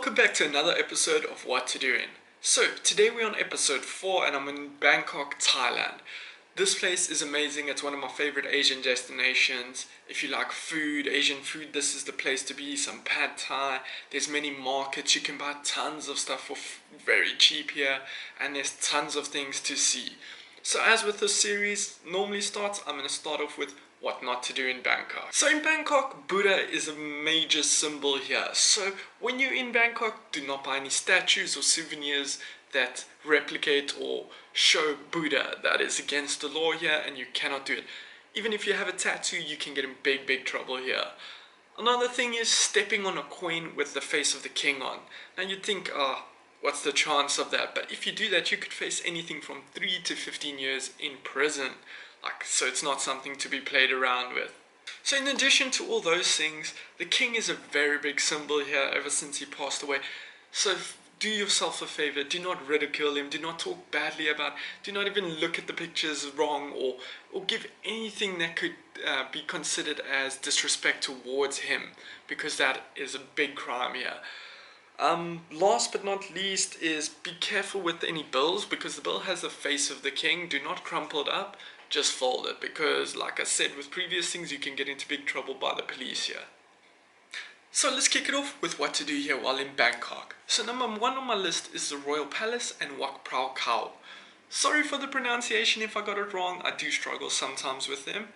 welcome back to another episode of What to Do In. So, today we're on episode 4 and I'm in Bangkok, Thailand. This place is amazing. It's one of my favorite Asian destinations. If you like food, Asian food, this is the place to be. Some pad thai. There's many markets. You can buy tons of stuff for very cheap here. And there's tons of things to see. So as with this series normally starts, I'm going to start off with what not to do in Bangkok. So in Bangkok, Buddha is a major symbol here. So when you're in Bangkok, do not buy any statues or souvenirs that replicate or show Buddha. That is against the law here and you cannot do it. Even if you have a tattoo, you can get in big trouble here. Another thing is stepping on a coin with the face of the king on. Now you'd think, what's the chance of that? But if you do that, you could face anything from 3 to 15 years in prison. So it's not something to be played around with. So in addition to all those things, the king is a very big symbol here ever since he passed away. So do yourself a favor, do not ridicule him, do not talk badly about, do not even look at the pictures wrong or give anything that could be considered as disrespect towards him, because that is a big crime here. Last but not least is be careful with any bills, because the bill has the face of the king. Do not crumple it up, just fold it, because like I said with previous things, you can get into big trouble by the police here. So let's kick it off with what to do here while in Bangkok. So number 1 on my list is the Royal Palace and Wat Pho Kaew. Sorry for the pronunciation if I got it wrong, I do struggle sometimes with them.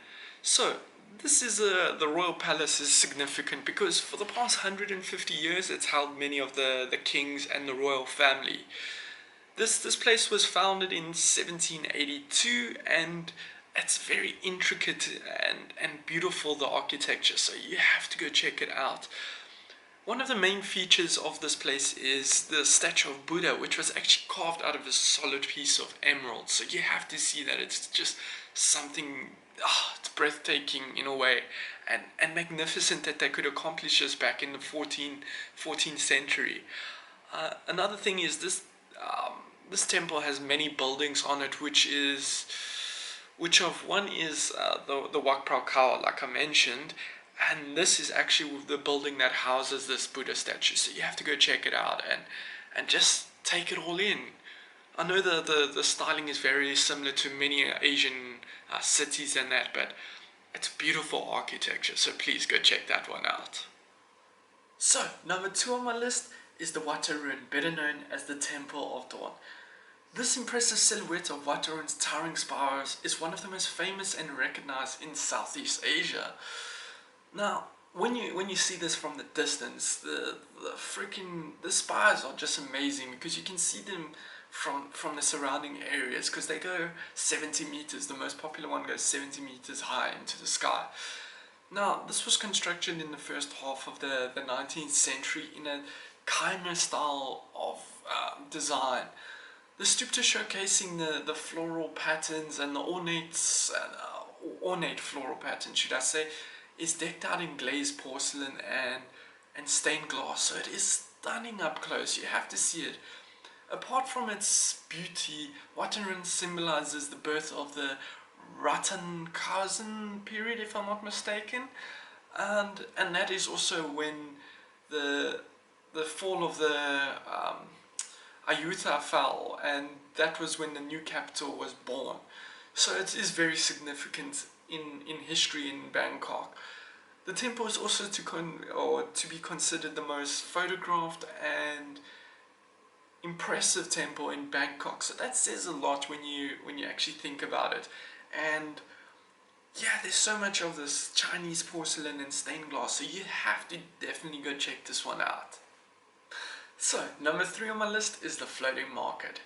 So this is the Royal Palace is significant because for the past 150 years it's held many of the kings and the royal family. This place was founded in 1782 and it's very intricate and beautiful, the architecture, so you have to go check it out. One of the main features of this place is the statue of Buddha, which was actually carved out of a solid piece of emerald, so you have to see that. It's just something, it's breathtaking in a way, and magnificent that they could accomplish this back in the 14th century. Another thing is this temple has many buildings on it, one is the Wat Pho Kaew, like I mentioned, and this is actually the building that houses this Buddha statue, so you have to go check it out and just take it all in. I know the styling is very similar to many Asian cities and that, but it's beautiful architecture, so please go check that one out. So, number 2 on my list is the Wat Arun, better known as the Temple of Dawn. This impressive silhouette of Wat Arun's towering spires is one of the most famous and recognized in Southeast Asia. Now, when you see this from the distance, the spires are just amazing because you can see them from the surrounding areas, because they go 70 meters. The most popular one goes 70 meters high into the sky. Now, this was constructed in the first half of the 19th century in a Kaew style of design. The stupa showcasing the floral patterns and the ornate floral patterns, should I say, is decked out in glazed porcelain and stained glass, so it is stunning up close. You have to see it. Apart from its beauty, Wat Arun symbolizes the birth of the Ratan Kazan period, if I'm not mistaken, and that is also when the fall of the Ayutthaya fell, and that was when the new capital was born. So it is very significant in history in Bangkok. The temple is also to be considered the most photographed and impressive temple in Bangkok. So that says a lot when you actually think about it. And yeah, there's so much of this Chinese porcelain and stained glass, so you have to definitely go check this one out. So, number 3 on my list is the floating market.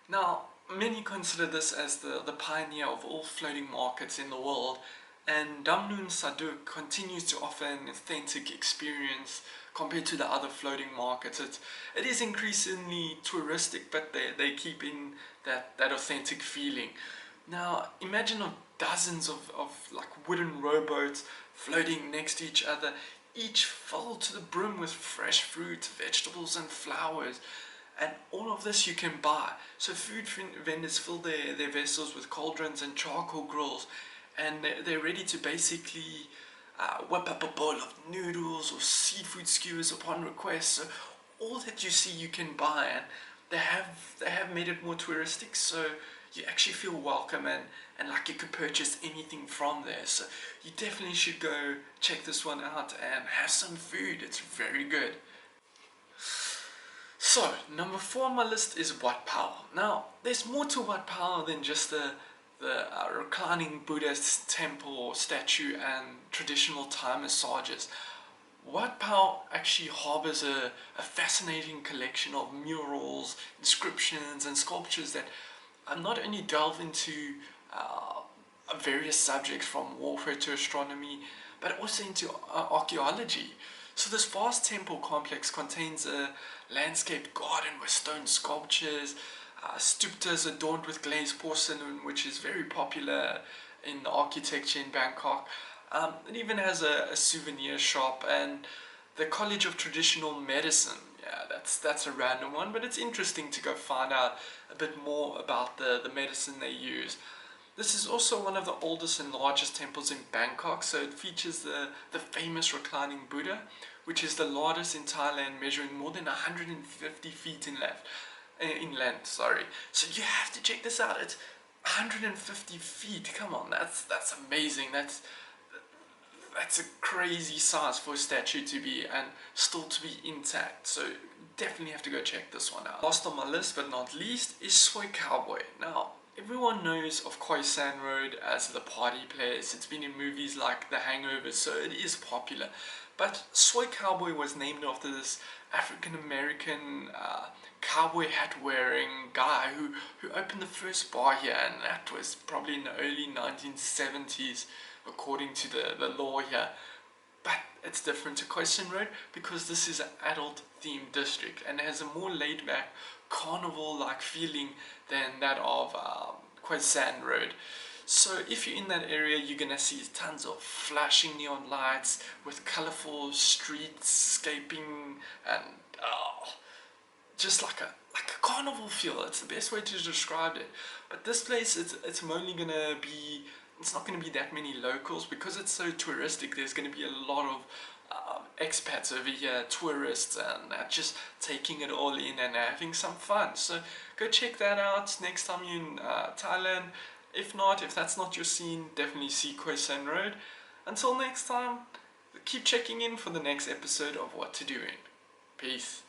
Now, many consider this as the pioneer of all floating markets in the world, and Damnoen Saduk continues to offer an authentic experience compared to the other floating markets. It is increasingly touristic, but they keep in that authentic feeling. Now, imagine dozens of like wooden rowboats floating next to each other, each filled to the brim with fresh fruit, vegetables and flowers, and all of this you can buy. So food vendors fill their vessels with cauldrons and charcoal grills, and they're ready to basically whip up a bowl of noodles or seafood skewers upon request. So all that you see you can buy, and they have made it more touristic, so you actually feel welcome, and like you could purchase anything from there. So you definitely should go check this one out and have some food. It's very good. So, number 4 on my list is Wat Pho. Now, there's more to Wat Pho than just the reclining Buddhist temple or statue and traditional Thai massages. Wat Pho actually harbors a fascinating collection of murals, inscriptions, and sculptures that not only delve into various subjects from warfare to astronomy, but also into archaeology. So this vast temple complex contains a landscaped garden with stone sculptures, stuptas adorned with glazed porcelain, which is very popular in architecture in Bangkok. It even has a souvenir shop and the College of Traditional Medicine. Yeah, that's a random one, but it's interesting to go find out a bit more about the medicine they use. This is also one of the oldest and largest temples in Bangkok, so it features the famous reclining Buddha, which is the largest in Thailand, measuring more than 150 feet in length. Sorry. So you have to check this out. It's 150 feet. Come on, that's amazing. That's a crazy size for a statue to be and still to be intact. So definitely have to go check this one out. Last on my list, but not least, is Soi Cowboy. Now, everyone knows of Khoi San Road as the party place. It's been in movies like The Hangover, so it is popular. But Soi Cowboy was named after this African American cowboy hat wearing guy who opened the first bar here, and that was probably in the early 1970s according to the law here. But it's different to Khoi San Road because this is an adult themed district and has a more laid back carnival like feeling than that of Khoi San Road. So if you're in that area, you're gonna see tons of flashing neon lights with colorful streetscaping and just like a carnival feel. It's the best way to describe it. But this place, it's only gonna be, it's not gonna be that many locals because it's so touristic. There's gonna be a lot of expats over here, tourists, and just taking it all in and having some fun. So go check that out next time you're in Thailand. If not, if that's not your scene, definitely see Khoi San Road. Until next time, keep checking in for the next episode of What to Do In. Peace.